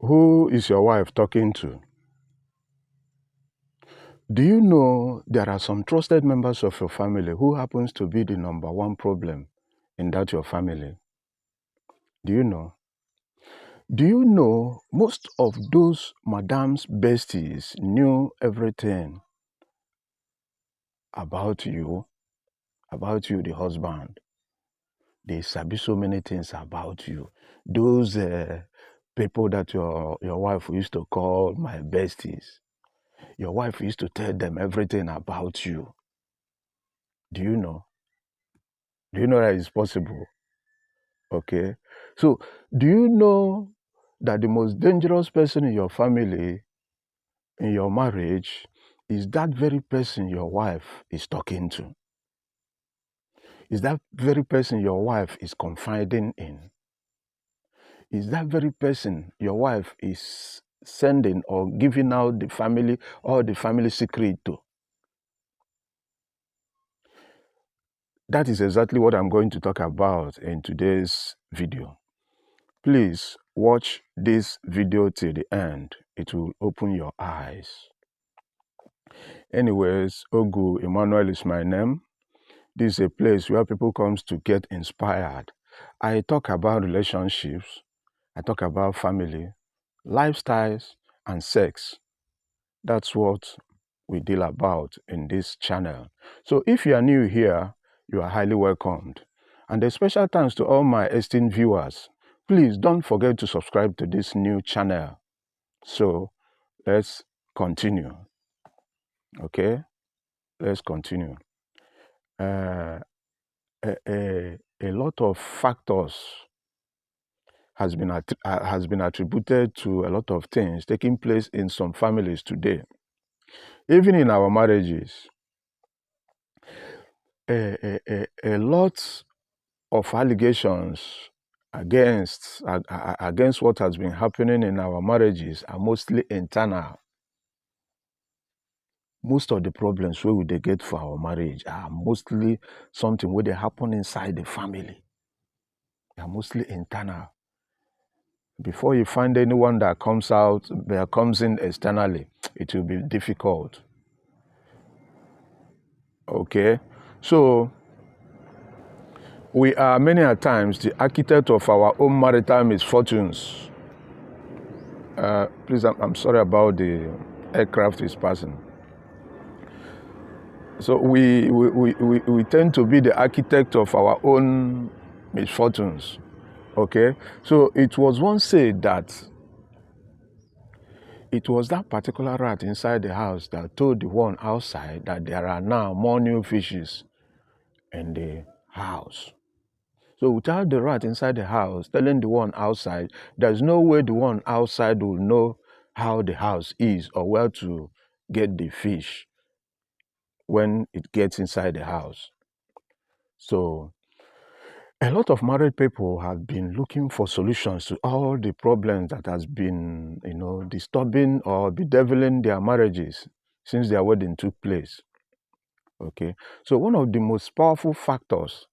Who is your wife talking to? Do you know there are some trusted members of your family who happens to be the number one problem in that your family? Do you know? Do you know most of those madam's besties knew everything about you, the husband? They sabi so many things about you. Those people that your wife used to call my besties, your wife used to tell them everything about you. Do you know? Do you know that it's possible? Okay. So, do you know that the most dangerous person in your family, in your marriage, is that very person your wife is talking to? Is that very person your wife is confiding in? Is that very person your wife is sending or giving out the family or the family secret to? That is exactly what I'm going to talk about in today's video. Please watch this video till the end. It will open your eyes. Anyways, Ogu Emmanuel is my name. This is a place where people comes to get inspired. I talk about relationships. I talk about family, lifestyles, and sex. That's what we deal about in this channel. So if you are new here, you are highly welcomed. And a special thanks to all my esteemed viewers. Please don't forget to subscribe to this new channel. So let's continue. Okay, let's continue. A lot of factors has been attributed to a lot of things taking place in some families today. Even in our marriages, a lot of allegations against what has been happening in our marriages are mostly internal. Most of the problems wey we dey get for our marriage are mostly something wey dey happen inside the family. They are mostly internal. Before you find anyone that comes in externally, it will be difficult. Okay, so we are many a times the architect of our own marital misfortunes. Please, I'm sorry about the aircraft is passing. So we tend to be the architect of our own misfortunes. Okay, so it was once said that it was that particular rat inside the house that told the one outside that there are now more new fishes in the house. So without the rat inside the house telling the one outside, there's no way the one outside will know how the house is or where to get the fish when it gets inside the house. So a lot of married people have been looking for solutions to all the problems that has been, disturbing or bedeviling their marriages since their wedding took place. Okay, so one of the most powerful factors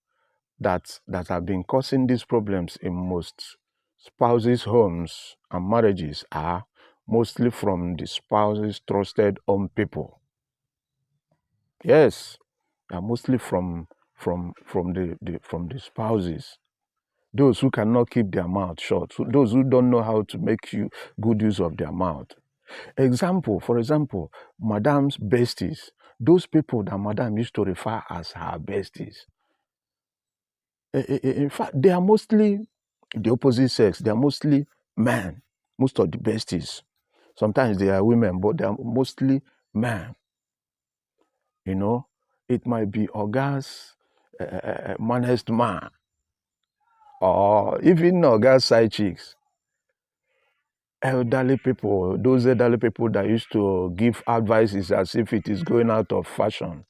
that have been causing these problems in most spouses' homes and marriages are mostly from the spouses' trusted own people. Yes, they are mostly from the spouses. Those who cannot keep their mouth shut, those who don't know how to make good use of their mouth. For example, Madam's besties, those people that Madam used to refer as her besties. In fact, they are mostly the opposite sex. They are mostly men, most of the besties. Sometimes they are women, but they are mostly men. It might be Oga's managed man, or even Oga's side chicks. Elderly people, those elderly people that used to give advices as if it is going out of fashion.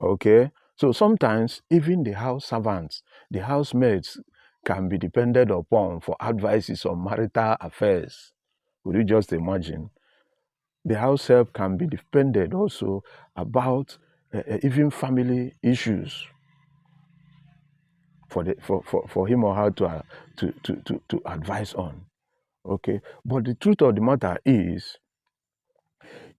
Okay? So sometimes even the house servants, the housemaids can be depended upon for advices on marital affairs. Would you just imagine? The house help can be depended also about even family issues for him or her to advise on. Okay, but the truth of the matter is,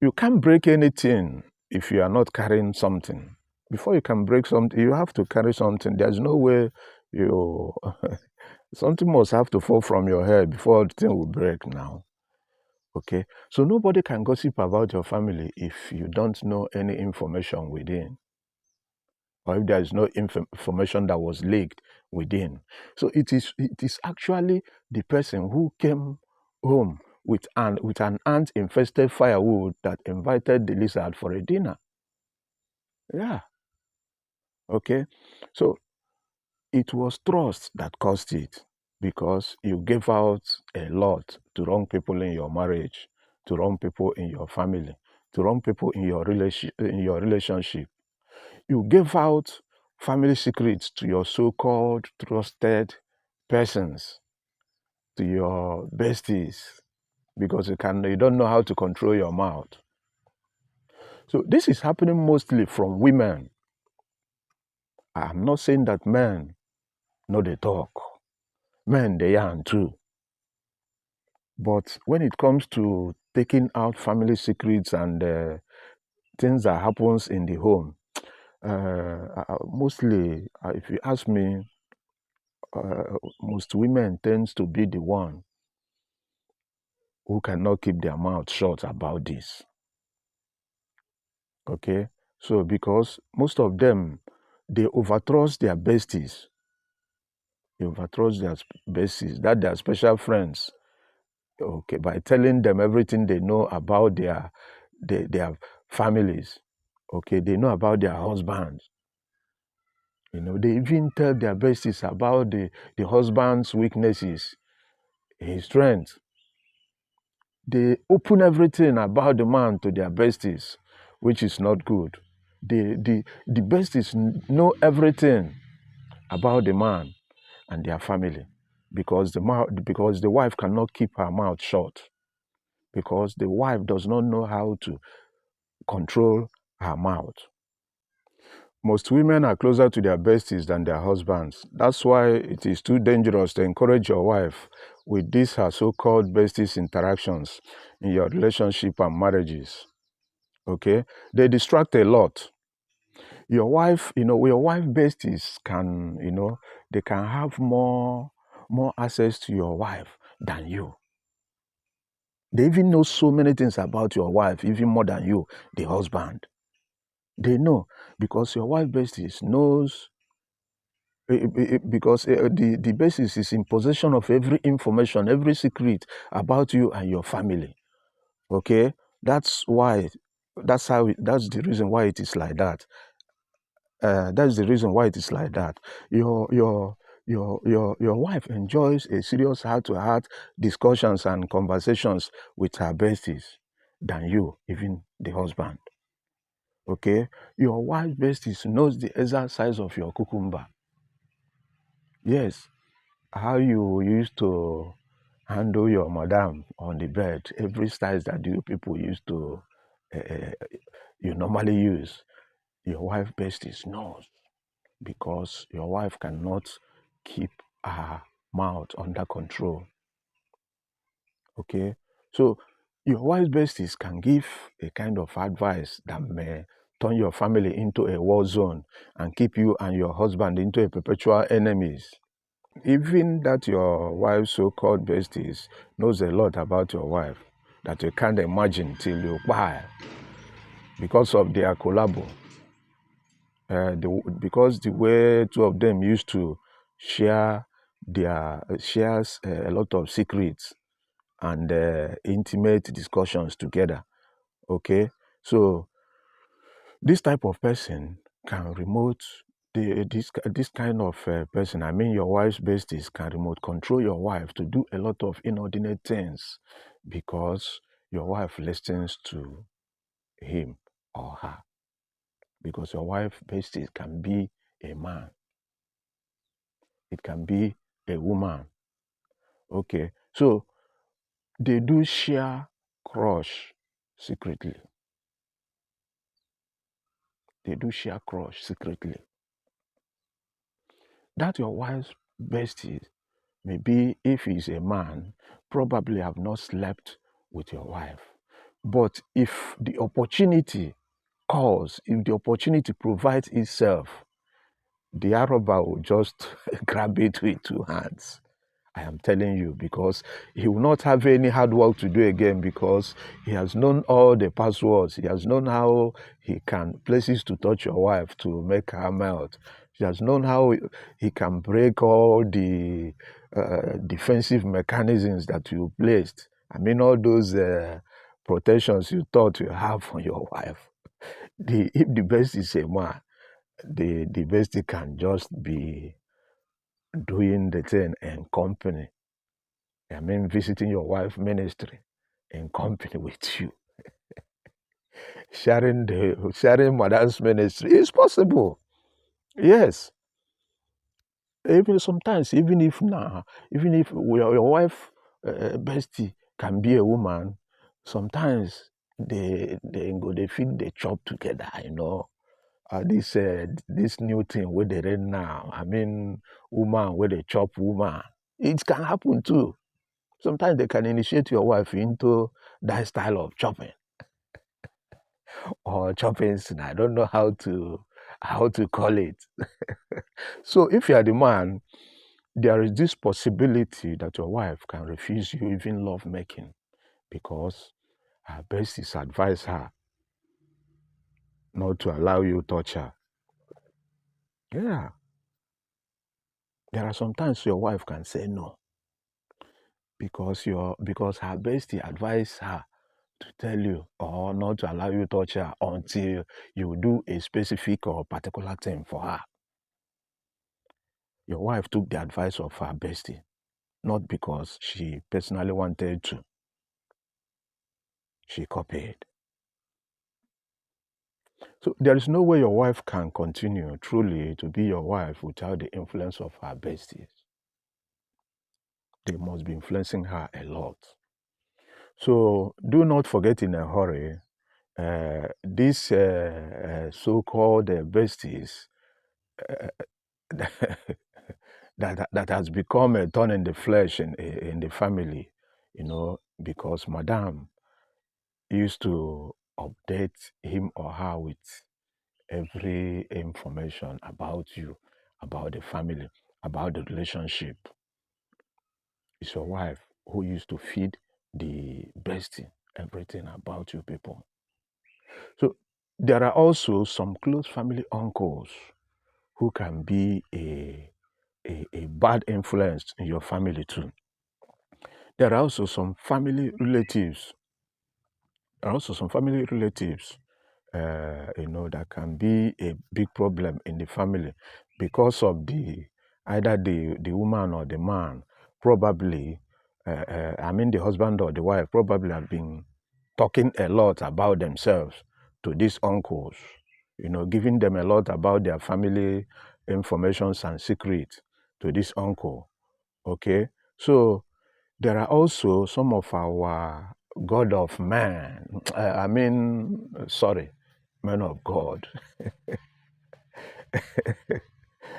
you can't break anything if you are not carrying something. Before you can break something, you have to carry something. There's no way you something must have to fall from your head before the thing will break now. Okay, so nobody can gossip about your family if you don't know any information within, or if there is no information that was leaked within. So it is actually the person who came home with an ant infested firewood that invited the lizard for a dinner. Yeah. Okay. So it was trust that caused it, because you gave out a lot to wrong people in your marriage, to wrong people in your family, to wrong people in your relationship. You gave out family secrets to your so-called trusted persons, to your besties, because you don't know how to control your mouth. So this is happening mostly from women. I'm not saying that men no they talk. Men they yarn too. But when it comes to taking out family secrets and things that happens in the home, mostly, if you ask me, most women tends to be the one who cannot keep their mouth shut about this. Okay, so because most of them, they overtrust their besties, that they are special friends. Okay, by telling them everything they know about their families. Okay, they know about their husbands. They even tell their besties about the husband's weaknesses, his strength. They open everything about the man to their besties, which is not good. The besties know everything about the man and their family, because the wife cannot keep her mouth shut, because the wife does not know how to control her mouth. Most women are closer to their besties than their husbands. That's why it is too dangerous to encourage your wife with these her so-called besties interactions in your relationship and marriages. Okay? They distract a lot. Your wife besties can, they can have more access to your wife than you. They even know so many things about your wife, even more than you, the husband. They know, because your wife besties knows, because the basis is in possession of every information, every secret about you and your family. Okay, that's the reason why it is like that. That's the reason why it is like that. Your wife enjoys a serious heart-to-heart discussions and conversations with her besties than you, even the husband. Okay, your wife besties knows the exact size of your cucumber. Yes, how you used to handle your madam on the bed, every style that you people used to uh, you normally use, your wife besties knows, because your wife cannot keep her mouth under control. Okay, so your wife's besties can give a kind of advice that may turn your family into a war zone and keep you and your husband into a perpetual enemies. Even that your wife's so-called besties knows a lot about your wife that you can't imagine till you buy, because of their collabo. Because the way two of them used to shares a lot of secrets and intimate discussions together. Okay, so this type of person can remote this kind of person. I mean, your wife's besties can remote control your wife to do a lot of inordinate things, because your wife listens to him or her. Because your wife besties can be a man, it can be a woman. Okay, so they do share crush secretly. They do share crush secretly. That your wife's bestie, maybe if he's a man, probably have not slept with your wife. But if the opportunity calls, if the opportunity provides itself, the Araba will just grab it with two hands. I am telling you, because he will not have any hard work to do again, because he has known all the passwords. He has known how he can places to touch your wife to make her melt. He has known how he can break all the defensive mechanisms that you placed. I mean, all those protections you thought you have for your wife. If the best is a man, the best can just be doing the thing in company. I mean, visiting your wife ministry in company with you, sharing mother's ministry is possible. Yes, even sometimes, even if your wife bestie can be a woman, sometimes they feed the chop together. This new thing where they read now. I mean, woman where they chop woman. It can happen too. Sometimes they can initiate your wife into that style of chopping or chopping. I don't know how to call it. So if you are the man, there is this possibility that your wife can refuse you even love making, because her besties advise her not to allow you touch her. Yeah. There are sometimes your wife can say no, because her bestie advise her to tell you or not to allow you to touch her until you do a specific or particular thing for her. Your wife took the advice of her bestie, not because she personally wanted to. She copied. So there is no way your wife can continue truly to be your wife without the influence of her besties. They must be influencing her a lot. So do not forget in a hurry, these so-called besties that has become a thorn in the flesh in the family, because Madame used to update him or her with every information about you, about the family, about the relationship. It's your wife who used to feed the bestie everything about you people. So there are also some close family uncles who can be a bad influence in your family too. There are also some family relatives. That can be a big problem in the family because of either the woman or the man. Probably, the husband or the wife probably have been talking a lot about themselves to these uncles, giving them a lot about their family informations and secrets to this uncle. Okay, so there are also some of our God of man, men of God,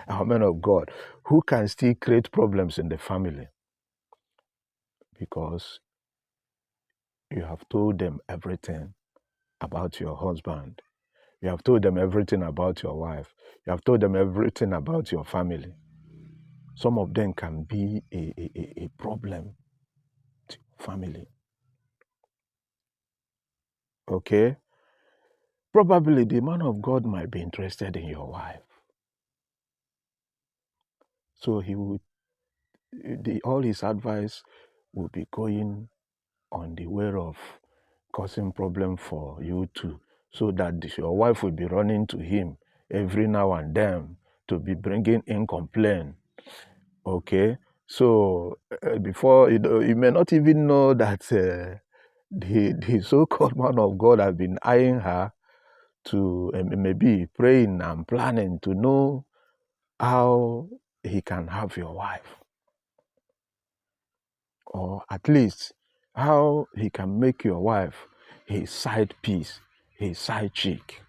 our men of God, who can still create problems in the family because you have told them everything about your husband. You have told them everything about your wife. You have told them everything about your family. Some of them can be a problem to family. Okay? Probably the man of God might be interested in your wife. So all his advice will be going on the way of causing problem for you too, so that your wife will be running to him every now and then to be bringing in complaint. Okay, so before you may not even know that the so-called man of God has been eyeing her to maybe praying and planning to know how he can have your wife, or at least how he can make your wife his side piece, his side chick.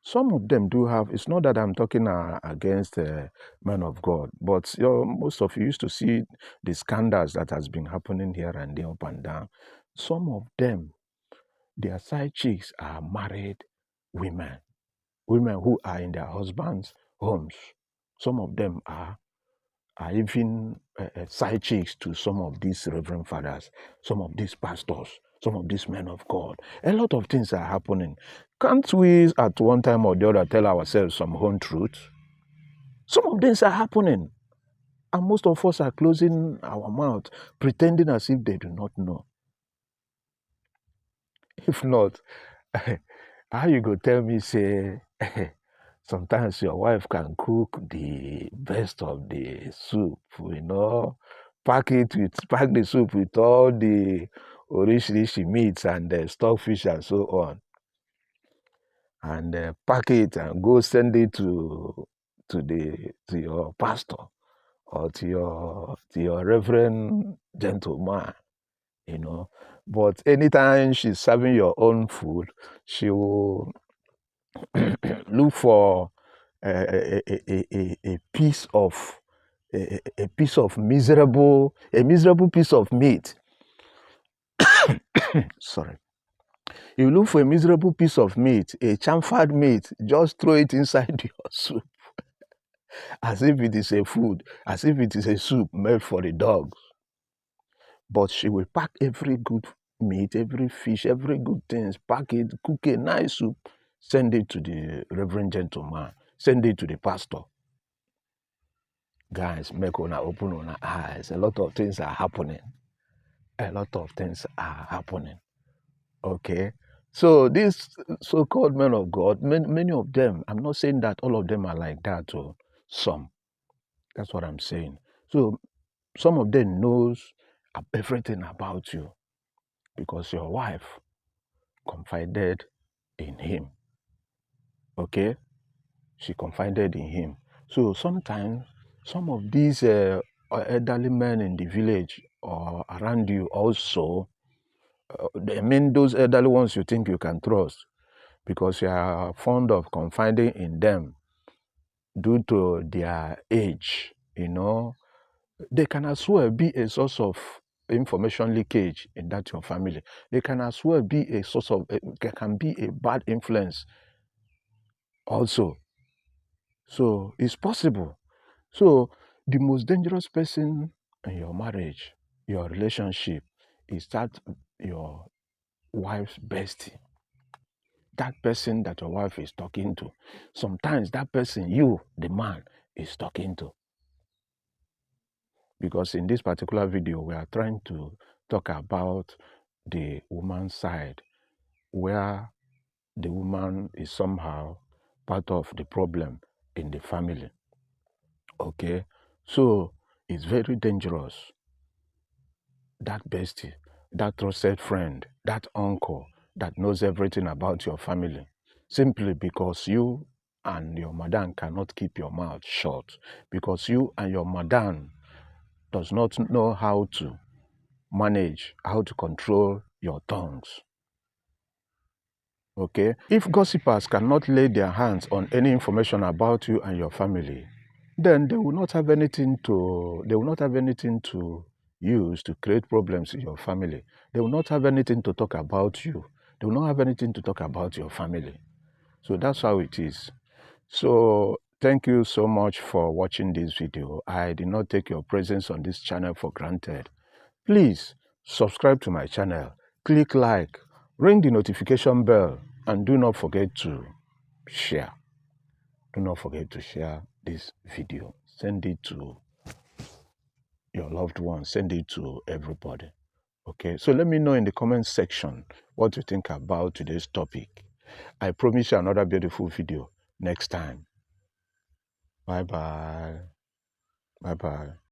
Some of them do have, it's not that I'm talking against men of God, but most of you used to see the scandals that has been happening here and there, up and down. Some of them, their side chicks are married women, women who are in their husbands' homes. Some of them are even side chicks to some of these reverend fathers, some of these pastors, some of these men of God. A lot of things are happening. Can't we at one time or the other tell ourselves some home truths? Some of things are happening, and most of us are closing our mouth, pretending as if they do not know. If not, how you go tell me, say, sometimes your wife can cook the best of the soup, pack the soup with all the orishirishi meats and stockfish and so on, and pack it and go send it to your pastor or to your reverend gentleman, But anytime she's serving your own food, she will look for a piece of a miserable piece of meat. Sorry. You look for a miserable piece of meat, a chamfered meat, just throw it inside your soup as if it is a food, as if it is a soup made for the dogs. But she will pack every good meat, every fish, every good things, pack it, cook a nice soup, send it to the reverend gentleman, send it to the pastor. Guys, make una open una eyes. A lot of things are happening. A lot of things are happening. Okay? So these so-called men of God, many of them, I'm not saying that all of them are like that, or some. That's what I'm saying. So some of them knows everything about you because your wife confided in him. Okay? She confided in him. So sometimes some of these elderly men in the village or around you also, I mean those elderly ones you think you can trust because you are fond of confiding in them due to their age, they can as well be a source of information leakage in that your family. They can as well be a source of, can be a bad influence also. So it's possible. So the most dangerous person in your marriage, your relationship, is that your wife's bestie. That person that your wife is talking to. Sometimes that person you, the man, is talking to. Because in this particular video, we are trying to talk about the woman's side, where the woman is somehow part of the problem in the family. Okay? So it's very dangerous. That bestie, that trusted friend, that uncle that knows everything about your family, simply because you and your madam cannot keep your mouth shut, because you and your madam does not know how to manage, how to control your tongues. Okay? If gossipers cannot lay their hands on any information about you and your family, then they will not have anything to use to create problems in your family. They will not have anything to talk about you. They will not have anything to talk about your family. So that's how it is. So thank you so much for watching this video. I did not take your presence on this channel for granted. Please subscribe to my channel, click like, ring the notification bell, and do not forget to share. Do not forget to share this video. Send it to your loved ones. Send it to everybody. Okay, so let me know in the comment section what you think about today's topic. I promise you another beautiful video next time. Bye-bye. Bye-bye.